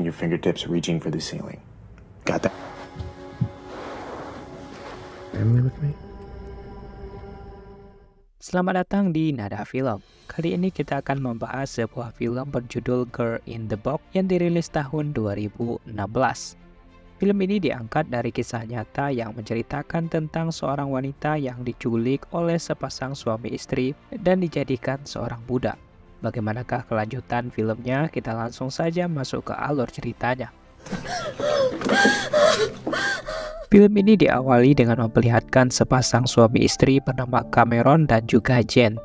and your fingertips reaching for the ceiling. Got that? Family with me? Selamat datang di Nada Film. Kali ini kita akan membahas sebuah film berjudul Girl in the Box yang dirilis tahun 2016. Film ini diangkat dari kisah nyata yang menceritakan tentang seorang wanita yang diculik oleh sepasang suami istri dan dijadikan seorang budak. Bagaimanakah kelanjutan filmnya? Kita langsung saja masuk ke alur ceritanya. Film ini diawali dengan memperlihatkan sepasang suami istri bernama Cameron dan juga Jane.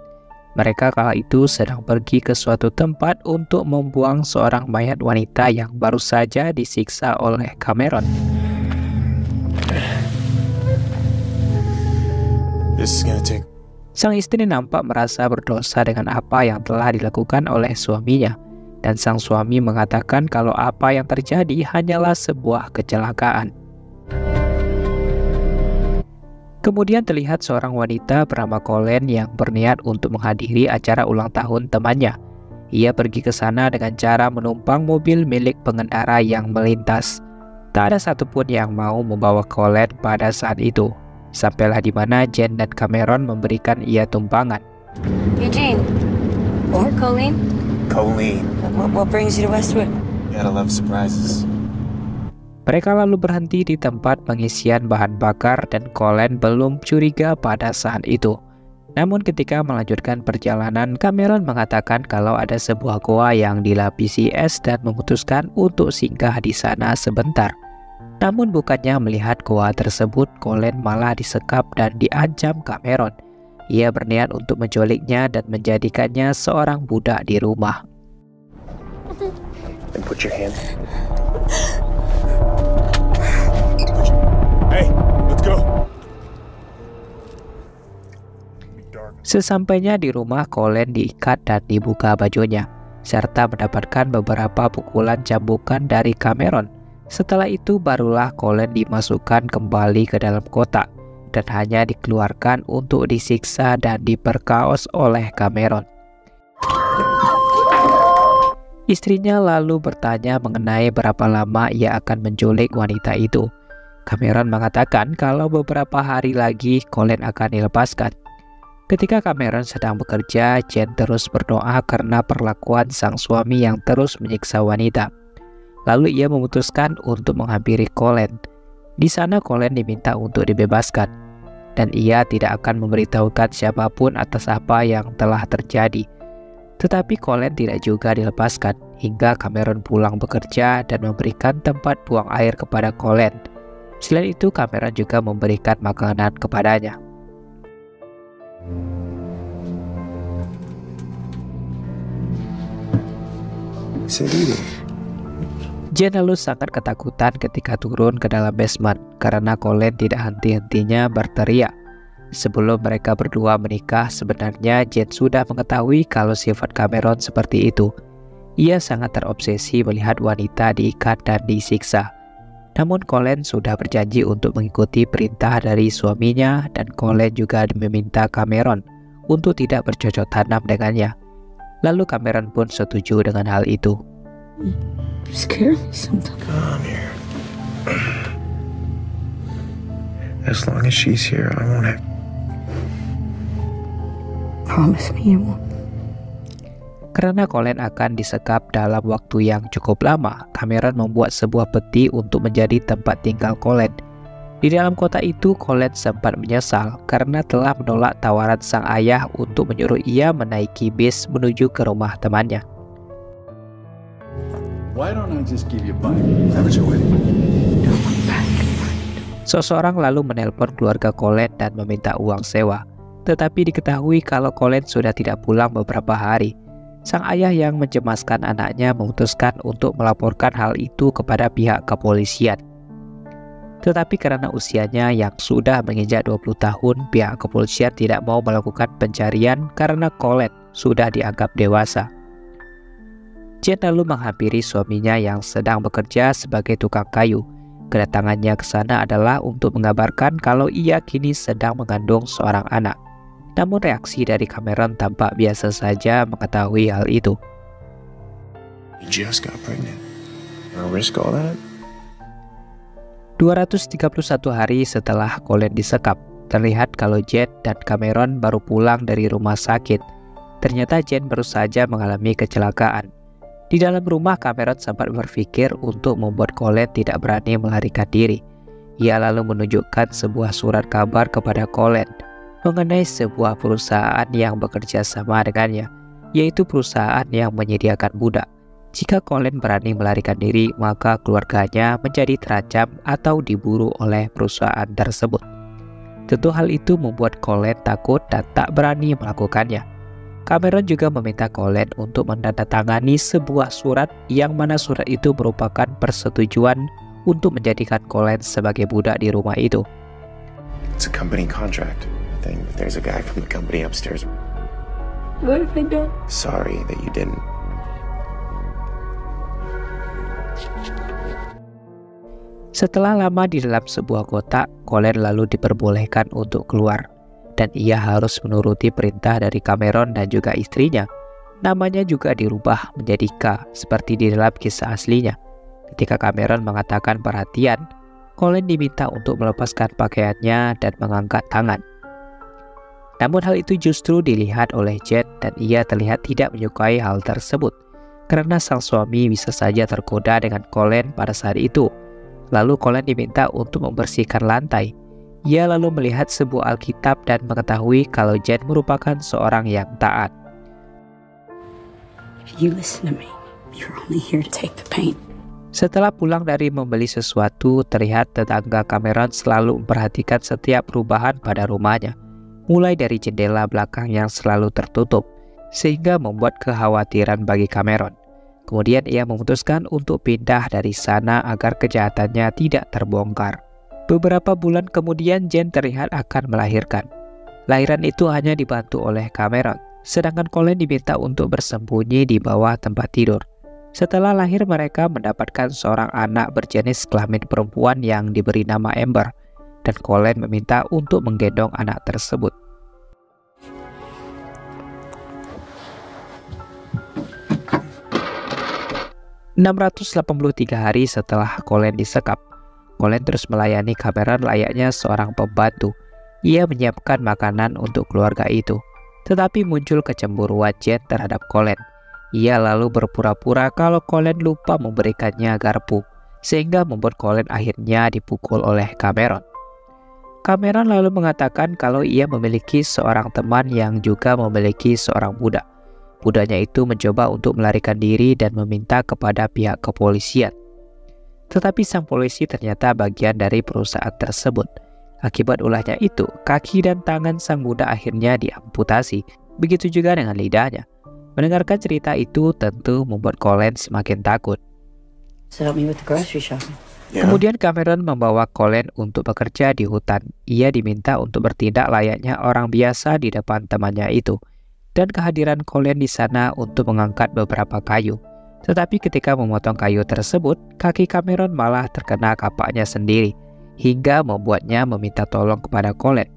Mereka kala itu sedang pergi ke suatu tempat untuk membuang seorang mayat wanita yang baru saja disiksa oleh Cameron. Sang istri nampak merasa berdosa dengan apa yang telah dilakukan oleh suaminya, dan sang suami mengatakan kalau apa yang terjadi hanyalah sebuah kecelakaan. Kemudian terlihat seorang wanita bernama Colleen yang berniat untuk menghadiri acara ulang tahun temannya. Ia pergi ke sana dengan cara menumpang mobil milik pengendara yang melintas. Tak ada satupun yang mau membawa Colleen pada saat itu. Sampailah di mana Jane dan Cameron memberikan ia tumpangan. Eugene, or Colleen? Colleen. What brings you to Westwood? You gotta love surprises. Mereka lalu berhenti di tempat pengisian bahan bakar dan Colleen belum curiga pada saat itu. Namun ketika melanjutkan perjalanan, Cameron mengatakan kalau ada sebuah goa yang dilapisi es dan memutuskan untuk singgah di sana sebentar. Namun bukannya melihat goa tersebut, Colleen malah disekap dan diancam Cameron. Ia berniat untuk menculiknya dan menjadikannya seorang budak di rumah. And put your hand. Hey, let's go. Sesampainya di rumah, Colleen diikat dan dibuka bajunya, serta mendapatkan beberapa pukulan cambukan dari Cameron. Setelah itu barulah Colleen dimasukkan kembali ke dalam kotak dan hanya dikeluarkan untuk disiksa dan diperkaos oleh Cameron. Istrinya lalu bertanya mengenai berapa lama ia akan menculik wanita itu. Cameron mengatakan kalau beberapa hari lagi Colleen akan dilepaskan. Ketika Cameron sedang bekerja, Jane terus berdoa karena perlakuan sang suami yang terus menyiksa wanita. Lalu ia memutuskan untuk menghampiri Colleen. Di sana Colleen diminta untuk dibebaskan, dan ia tidak akan memberitahukan siapapun atas apa yang telah terjadi. Tetapi Colleen tidak juga dilepaskan hingga Cameron pulang bekerja dan memberikan tempat buang air kepada Colleen. Selain itu, Cameron juga memberikan makanan kepadanya. Jane lalu sangat ketakutan ketika turun ke dalam basement karena Colleen tidak henti-hentinya berteriak. Sebelum mereka berdua menikah, sebenarnya Jane sudah mengetahui kalau sifat Cameron seperti itu. Ia sangat terobsesi melihat wanita diikat dan disiksa. Namun Colleen sudah berjanji untuk mengikuti perintah dari suaminya, dan Colleen juga meminta Cameron untuk tidak bercocok tanam dengannya. Lalu Cameron pun setuju dengan hal itu. You scare me sometimes. Come here. As long as she's here, I won't have. Promise me you won't. Karena Colleen akan disekap dalam waktu yang cukup lama, Cameron membuat sebuah peti untuk menjadi tempat tinggal Colleen. Di dalam kota itu, Colleen sempat menyesal karena telah menolak tawaran sang ayah untuk menyuruh ia menaiki bis menuju ke rumah temannya. Why don't I just give you a bite? Have it your way. Seseorang lalu menelpon keluarga Colleen dan meminta uang sewa. Tetapi diketahui kalau Colleen sudah tidak pulang beberapa hari. Sang ayah yang mencemaskan anaknya memutuskan untuk melaporkan hal itu kepada pihak kepolisian. Tetapi karena usianya yang sudah menginjak 20 tahun, pihak kepolisian tidak mau melakukan pencarian karena Colleen sudah dianggap dewasa. Jane lalu menghampiri suaminya yang sedang bekerja sebagai tukang kayu. Kedatangannya ke sana adalah untuk mengabarkan kalau ia kini sedang mengandung seorang anak. Namun reaksi dari Cameron tampak biasa saja mengetahui hal itu. You just got pregnant. I'll risk all that? 231 hari setelah Colin disekap, terlihat kalau Jen dan Cameron baru pulang dari rumah sakit. Ternyata Jen baru saja mengalami kecelakaan. Di dalam rumah, Cameron sempat berpikir untuk membuat Colin tidak berani melarikan diri. Ia lalu menunjukkan sebuah surat kabar kepada Colin mengenai sebuah perusahaan yang bekerja sama dengannya, yaitu perusahaan yang menyediakan budak. Jika Colin berani melarikan diri, maka keluarganya menjadi terancam atau diburu oleh perusahaan tersebut. Tentu hal itu membuat Colin takut dan tak berani melakukannya. Cameron juga meminta Colin untuk menandatangani sebuah surat yang mana surat itu merupakan persetujuan untuk menjadikan Colin sebagai budak di rumah itu. It's a company contract. I think there's a guy from the company upstairs. What have I done? Sorry that you didn't. Setelah lama di dalam sebuah kotak, Colin lalu diperbolehkan untuk keluar. Dan ia harus menuruti perintah dari Cameron dan juga istrinya. Namanya juga dirubah menjadi K, seperti di dalam kisah aslinya. Ketika Cameron mengatakan perhatian, Colin diminta untuk melepaskan pakaiannya dan mengangkat tangan. Namun hal itu justru dilihat oleh Jen dan ia terlihat tidak menyukai hal tersebut. Karena sang suami bisa saja tergoda dengan Colin pada saat itu. Lalu Colin diminta untuk membersihkan lantai. Ia lalu melihat sebuah Alkitab dan mengetahui kalau Jen merupakan seorang yang taat. You listen to me. You're only here to take the pain. Setelah pulang dari membeli sesuatu, terlihat tetangga Cameron selalu memperhatikan setiap perubahan pada rumahnya. Mulai dari jendela belakang yang selalu tertutup, sehingga membuat kekhawatiran bagi Cameron. Kemudian ia memutuskan untuk pindah dari sana agar kejahatannya tidak terbongkar. Beberapa bulan kemudian Jen terlihat akan melahirkan. Lahiran itu hanya dibantu oleh Cameron, sedangkan Colin diminta untuk bersembunyi di bawah tempat tidur. Setelah lahir, mereka mendapatkan seorang anak berjenis kelamin perempuan yang diberi nama Amber, dan Colin meminta untuk menggendong anak tersebut. ...683 hari setelah Colin disekap, Colin terus melayani Cameron layaknya seorang pembantu. Ia menyiapkan makanan untuk keluarga itu. Tetapi muncul kecemburuan Jen terhadap Colin. Ia lalu berpura-pura kalau Colin lupa memberikannya garpu, sehingga membuat Colin akhirnya dipukul oleh Cameron. Cameron lalu mengatakan kalau ia memiliki seorang teman yang juga memiliki seorang budak. Budaknya itu mencoba untuk melarikan diri dan meminta kepada pihak kepolisian. Tetapi sang polisi ternyata bagian dari perusahaan tersebut. Akibat ulahnya itu, kaki dan tangan sang budak akhirnya diamputasi. Begitu juga dengan lidahnya. Mendengarkan cerita itu tentu membuat Colin semakin takut. So help me with the grocery shopping. Yeah. Kemudian Cameron membawa Colin untuk bekerja di hutan. Ia diminta untuk bertindak layaknya orang biasa di depan temannya itu. Dan kehadiran Colin di sana untuk mengangkat beberapa kayu. Tetapi ketika memotong kayu tersebut, kaki Cameron malah terkena kapaknya sendiri, hingga membuatnya meminta tolong kepada Colin.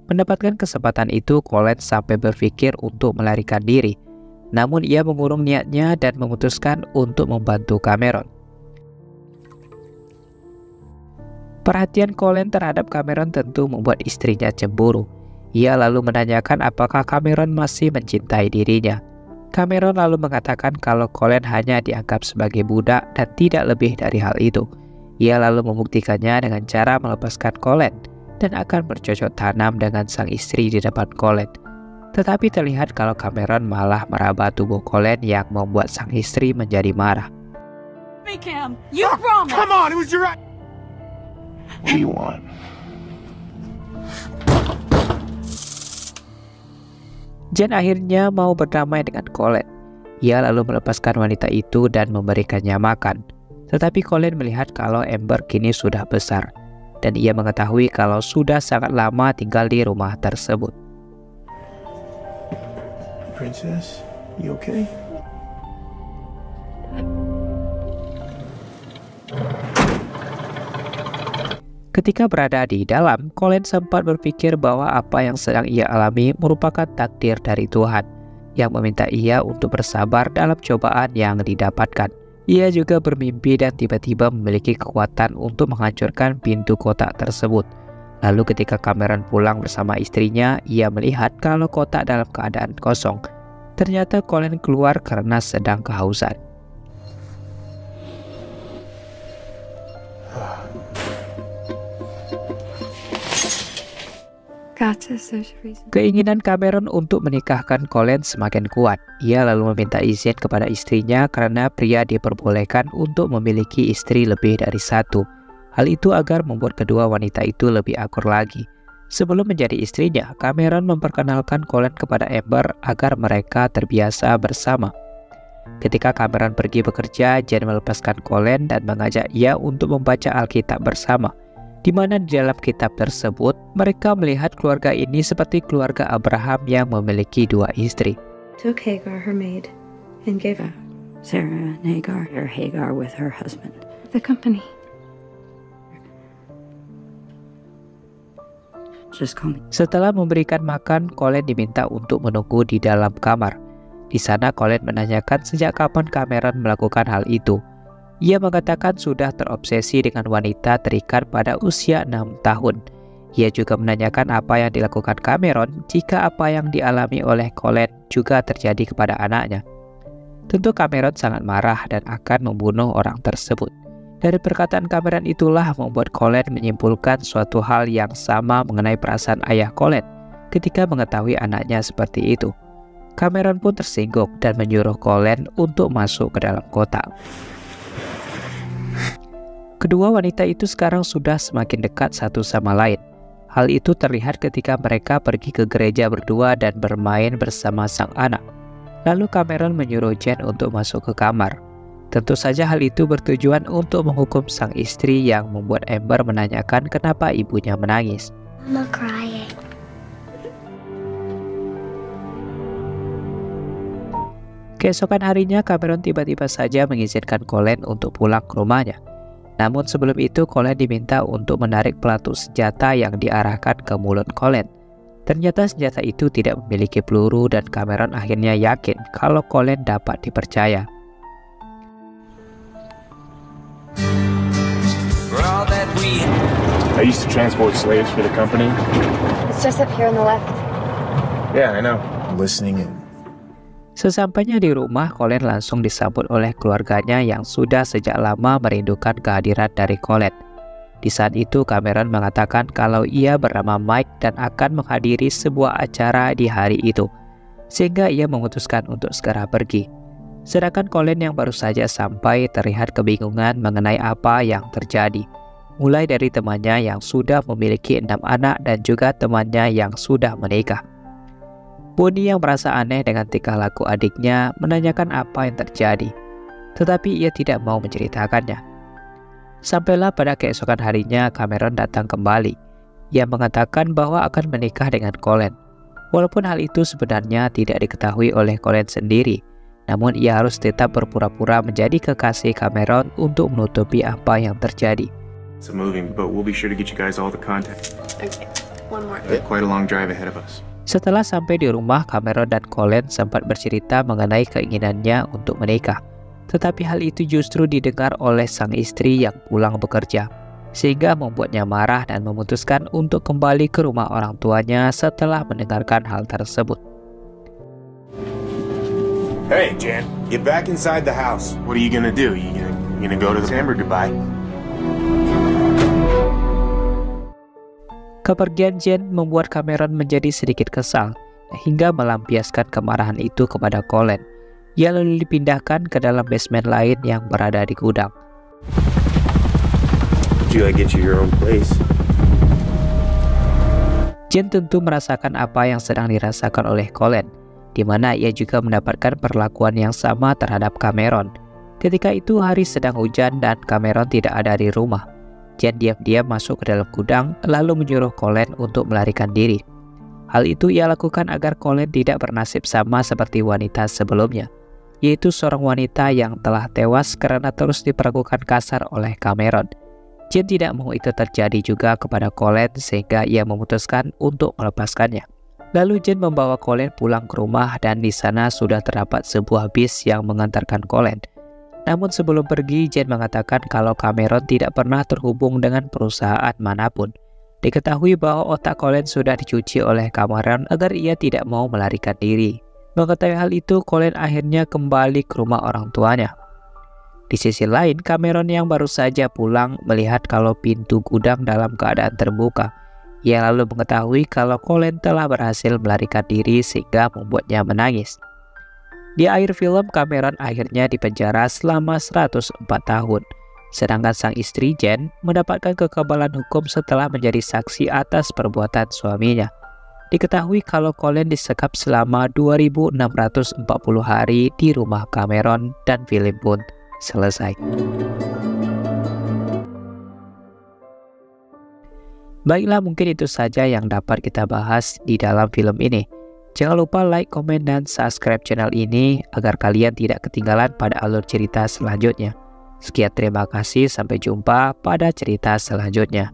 Mendapatkan kesempatan itu, Colin sampai berpikir untuk melarikan diri. Namun ia mengurung niatnya dan memutuskan untuk membantu Cameron. Perhatian Colin terhadap Cameron tentu membuat istrinya cemburu. Ia lalu menanyakan apakah Cameron masih mencintai dirinya. Cameron lalu mengatakan kalau Colin hanya dianggap sebagai budak dan tidak lebih dari hal itu. Ia lalu membuktikannya dengan cara melepaskan Colin dan akan bercocok tanam dengan sang istri di depan Colin. Tetapi terlihat kalau Cameron malah meraba tubuh Colin yang membuat sang istri menjadi marah. Hey, Cam, you promised. Come on, it was your... What do you want? Jen akhirnya mau berdamai dengan Colin. Ia lalu melepaskan wanita itu dan memberikannya makan. Tetapi Colin melihat kalau Amber kini sudah besar, dan ia mengetahui kalau sudah sangat lama tinggal di rumah tersebut. Princess, you okay? Ketika berada di dalam, Colin sempat berpikir bahwa apa yang sedang ia alami merupakan takdir dari Tuhan yang meminta ia untuk bersabar dalam cobaan yang didapatkan. Ia juga bermimpi dan tiba-tiba memiliki kekuatan untuk menghancurkan pintu kotak tersebut. Lalu ketika Cameron pulang bersama istrinya, ia melihat kalau kotak dalam keadaan kosong. Ternyata Colin keluar karena sedang kehausan. Keinginan Cameron untuk menikahkan Colin semakin kuat. Ia lalu meminta izin kepada istrinya karena pria diperbolehkan untuk memiliki istri lebih dari satu. Hal itu agar membuat kedua wanita itu lebih akur lagi. Sebelum menjadi istrinya, Cameron memperkenalkan Colin kepada Amber agar mereka terbiasa bersama. Ketika Cameron pergi bekerja, Jane melepaskan Colin dan mengajak ia untuk membaca Alkitab bersama, di mana di dalam kitab tersebut mereka melihat keluarga ini seperti keluarga Abraham yang memiliki dua istri. Took Hagar, her maid, and gave Sarah and Hagar, or Hagar with her husband, the company. Just call me. Setelah memberikan makan, Colin diminta untuk menunggu di dalam kamar. Di sana Colin menanyakan sejak kapan Cameron melakukan hal itu. Ia mengatakan sudah terobsesi dengan wanita terikat pada usia 6 tahun. Ia juga menanyakan apa yang dilakukan Cameron jika apa yang dialami oleh Colin juga terjadi kepada anaknya. Tentu Cameron sangat marah dan akan membunuh orang tersebut. Dari perkataan Cameron itulah membuat Colin menyimpulkan suatu hal yang sama mengenai perasaan ayah Colin ketika mengetahui anaknya seperti itu. Cameron pun tersinggung dan menyuruh Colin untuk masuk ke dalam kota. Kedua wanita itu sekarang sudah semakin dekat satu sama lain. Hal itu terlihat ketika mereka pergi ke gereja berdua dan bermain bersama sang anak. Lalu Cameron menyuruh Jane untuk masuk ke kamar. Tentu saja hal itu bertujuan untuk menghukum sang istri yang membuat Amber menanyakan kenapa ibunya menangis. Mama crying. Keesokan harinya Cameron tiba-tiba saja mengizinkan Colin untuk pulang ke rumahnya. Namun sebelum itu Colin diminta untuk menarik pelatuk senjata yang diarahkan ke mulut Colin. Ternyata senjata itu tidak memiliki peluru dan Cameron akhirnya yakin kalau Colin dapat dipercaya. I used to transport slaves for the company. It's just up here on the left. Yeah, I know. Listening in. Sesampainya di rumah, Colin langsung disambut oleh keluarganya yang sudah sejak lama merindukan kehadiran dari Colin. Di saat itu, Cameron mengatakan kalau ia bernama Mike dan akan menghadiri sebuah acara di hari itu, sehingga ia memutuskan untuk segera pergi. Sedangkan Colin yang baru saja sampai terlihat kebingungan mengenai apa yang terjadi, mulai dari temannya yang sudah memiliki 6 anak dan juga temannya yang sudah menikah. Bonnie yang merasa aneh dengan tingkah laku adiknya menanyakan apa yang terjadi, tetapi ia tidak mau menceritakannya. Sampailah pada keesokan harinya Cameron datang kembali. Ia mengatakan bahwa akan menikah dengan Colin. Walaupun hal itu sebenarnya tidak diketahui oleh Colin sendiri, namun ia harus tetap berpura-pura menjadi kekasih Cameron untuk menutupi apa yang terjadi. It's moving, but we'll be sure to get you guys all the contact. Okay, one more. Quite a long drive ahead of us. Setelah sampai di rumah, Cameron dan Colin sempat bercerita mengenai keinginannya untuk menikah. Tetapi hal itu justru didengar oleh sang istri yang pulang bekerja, sehingga membuatnya marah dan memutuskan untuk kembali ke rumah orang tuanya setelah mendengarkan hal tersebut. Hey, Jen, get back inside the house. What are you gonna do? You gonna go to the Amber goodbye? Kepergian Jane membuat Cameron menjadi sedikit kesal, hingga melampiaskan kemarahan itu kepada Colin. Ia lalu dipindahkan ke dalam basement lain yang berada di gudang. Did I get you your own place? Jane tentu merasakan apa yang sedang dirasakan oleh Colin, di mana ia juga mendapatkan perlakuan yang sama terhadap Cameron. Ketika itu hari sedang hujan dan Cameron tidak ada di rumah. Jane diam-diam masuk ke dalam gudang lalu menyuruh Colin untuk melarikan diri. Hal itu ia lakukan agar Colin tidak bernasib sama seperti wanita sebelumnya, yaitu seorang wanita yang telah tewas karena terus diperlakukan kasar oleh Cameron. Jane tidak mau itu terjadi juga kepada Colin sehingga ia memutuskan untuk melepaskannya. Lalu Jane membawa Colin pulang ke rumah dan di sana sudah terdapat sebuah bis yang mengantarkan Colin. Namun sebelum pergi, Jane mengatakan kalau Cameron tidak pernah terhubung dengan perusahaan manapun. Diketahui bahwa otak Colin sudah dicuci oleh Cameron agar ia tidak mau melarikan diri. Mengetahui hal itu, Colin akhirnya kembali ke rumah orang tuanya. Di sisi lain, Cameron yang baru saja pulang melihat kalau pintu gudang dalam keadaan terbuka. Ia lalu mengetahui kalau Colin telah berhasil melarikan diri sehingga membuatnya menangis. Di akhir film, Cameron akhirnya dipenjara selama 104 tahun. Sedangkan sang istri Jane mendapatkan kekebalan hukum setelah menjadi saksi atas perbuatan suaminya. Diketahui kalau Colin disekap selama 2.640 hari di rumah Cameron dan film pun selesai. Baiklah, mungkin itu saja yang dapat kita bahas di dalam film ini. Jangan lupa like, komen, dan subscribe channel ini agar kalian tidak ketinggalan pada alur cerita selanjutnya. Sekian, terima kasih, sampai jumpa pada cerita selanjutnya.